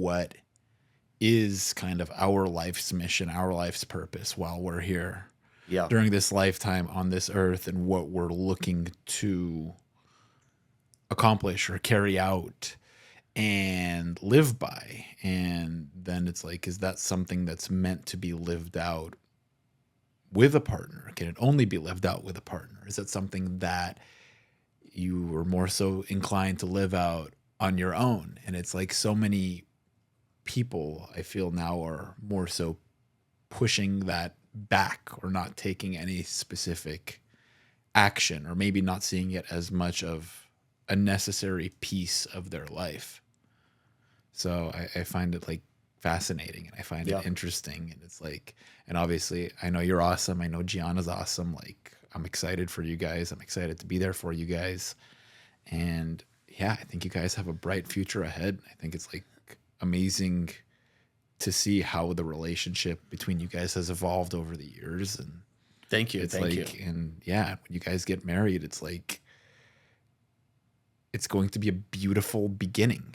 what is kind of our life's mission, our life's purpose while we're here Yeah. during this lifetime on this earth, and what we're looking to accomplish or carry out and live by. And then it's like, is that something that's meant to be lived out with a partner? Can it only be lived out with a partner? Is that something that you are more so inclined to live out on your own? And it's like so many people I feel now are more so pushing that back or not taking any specific action, or maybe not seeing it as much of a necessary piece of their life. So I find it like fascinating, and I find Yeah. it interesting. And it's like, and obviously I know you're awesome. I know Gianna's awesome. Like, I'm excited for you guys. I'm excited to be there for you guys. And yeah, I think you guys have a bright future ahead. I think it's like amazing to see how the relationship between you guys has evolved over the years. And Thank you. it's Thank you. like, and yeah, when you guys get married, it's like, it's going to be a beautiful beginning.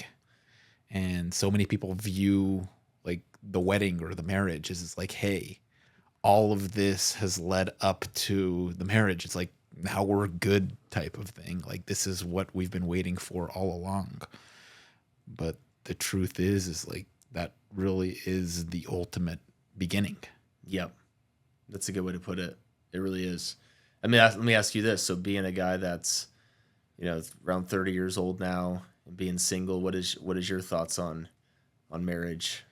And so many people view like the wedding or the marriage as it's like, hey, all of this has led up to the marriage. It's like, now we're good type of thing. Like, this is what we've been waiting for all along. But the truth is like, that really is the ultimate beginning. Yep. That's a good way to put it. It really is. I mean, let me ask you this. So being a guy that's, around 30 years old now and being single, what is your thoughts on marriage?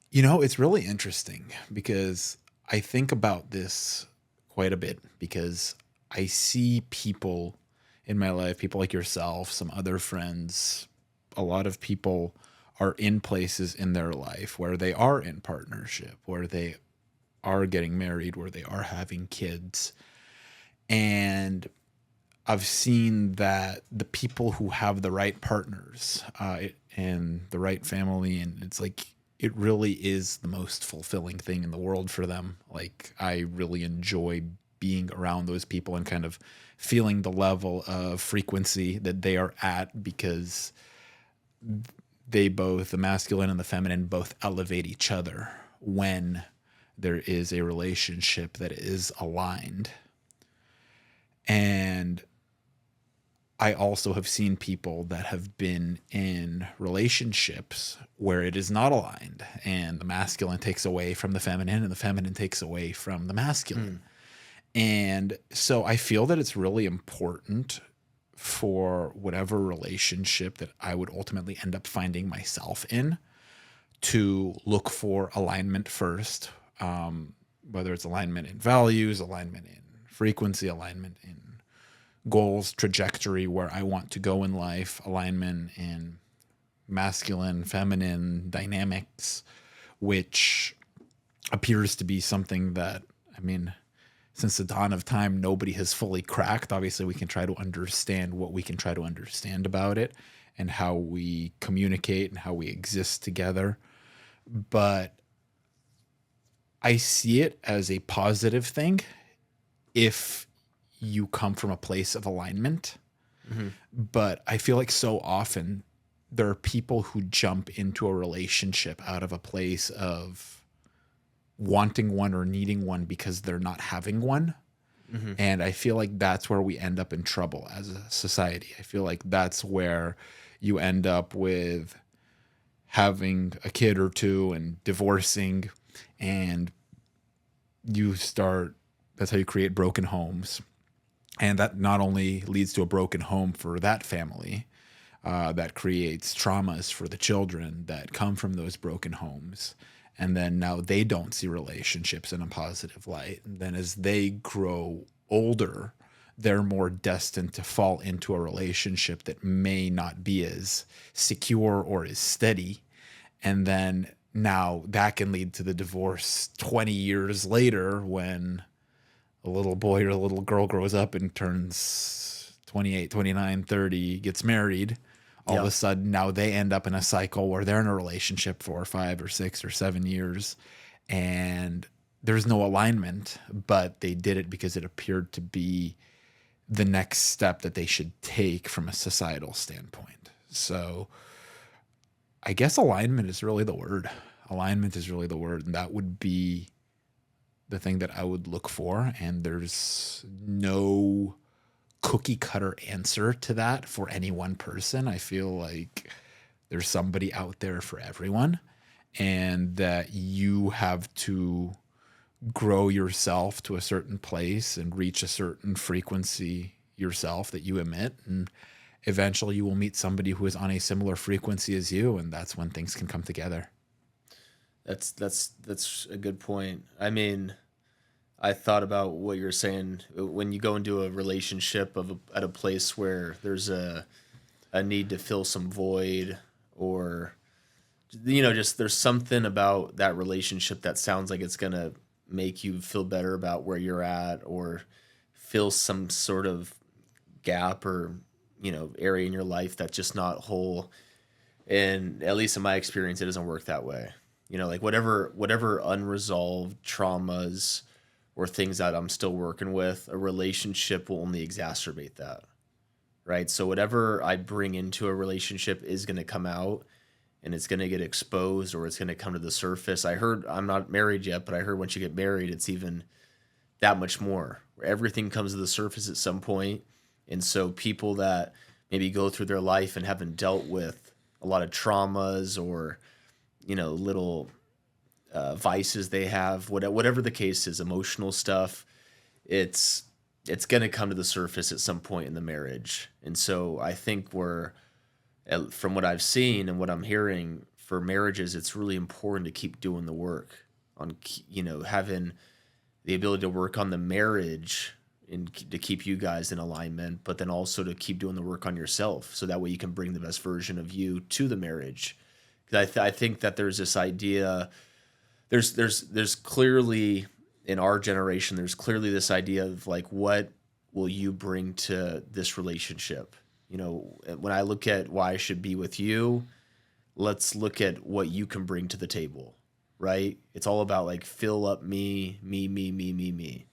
It's really interesting because I think about this quite a bit, because I see people in my life, people like yourself, some other friends, a lot of people are in places in their life where they are in partnership, where they are getting married, where they are having kids. And I've seen that the people who have the right partners and the right family, and it's like, it really is the most fulfilling thing in the world for them. Like, I really enjoy being around those people and kind of feeling the level of frequency that they are at, because they both, the masculine and the feminine, both elevate each other when there is a relationship that is aligned. And I also have seen people that have been in relationships where it is not aligned, and the masculine takes away from the feminine and the feminine takes away from the masculine. And so I feel that it's really important for whatever relationship that I would ultimately end up finding myself in to look for alignment first, whether it's alignment in values, alignment in frequency, alignment in goals, trajectory, where I want to go in life, alignment in masculine, feminine dynamics, which appears to be something that, I mean, since the dawn of time, nobody has fully cracked. Obviously, we can try to understand what we can try to understand about it and how we communicate and how we exist together. But I see it as a positive thing if you come from a place of alignment. But I feel like so often there are people who jump into a relationship out of a place of wanting one or needing one because they're not having one. And I feel like that's where we end up in trouble as a society. I feel like that's where you end up with having a kid or two and divorcing, and that's how you create broken homes. And that not only leads to a broken home for that family, that creates traumas for the children that come from those broken homes. And then now they don't see relationships in a positive light. And then as they grow older, they're more destined to fall into a relationship that may not be as secure or as steady. And then now that can lead to the divorce 20 years later, when a little boy or a little girl grows up and turns 28, 29, 30, gets married. All of a sudden, now they end up in a cycle where they're in a relationship for 5 or 6 or 7 years, and there's no alignment, but they did it because it appeared to be the next step that they should take from a societal standpoint. So I guess alignment is really the word. Alignment is really the word. And that would be the thing that I would look for. And there's no cookie cutter answer to that for any one person. I feel like there's somebody out there for everyone, and that you have to grow yourself to a certain place and reach a certain frequency yourself that you emit. And eventually you will meet somebody who is on a similar frequency as you. And that's when things can come together. That's a good point. I mean, I thought about what you're saying when you go into a relationship at a place where there's a need to fill some void, or just there's something about that relationship that sounds like it's gonna make you feel better about where you're at, or fill some sort of gap, or area in your life that's just not whole. And at least in my experience, it doesn't work that way. Like whatever unresolved traumas or things that I'm still working with, a relationship will only exacerbate that. Right? So whatever I bring into a relationship is going to come out, and it's going to get exposed, or it's going to come to the surface. I heard, I'm not married yet, but I heard once you get married, it's even that much more. Everything comes to the surface at some point. And so people that maybe go through their life and haven't dealt with a lot of traumas, or little vices they have, whatever the case is, emotional stuff, it's going to come to the surface at some point in the marriage. And so I think from what I've seen and what I'm hearing, for marriages, it's really important to keep doing the work on, having the ability to work on the marriage and to keep you guys in alignment, but then also to keep doing the work on yourself, so that way you can bring the best version of you to the marriage. Because I think that there's this idea, there's clearly, in our generation, there's clearly this idea of like, what will you bring to this relationship? When I look at why I should be with you, let's look at what you can bring to the table, right? It's all about like, fill up me, me, me, me, me, me.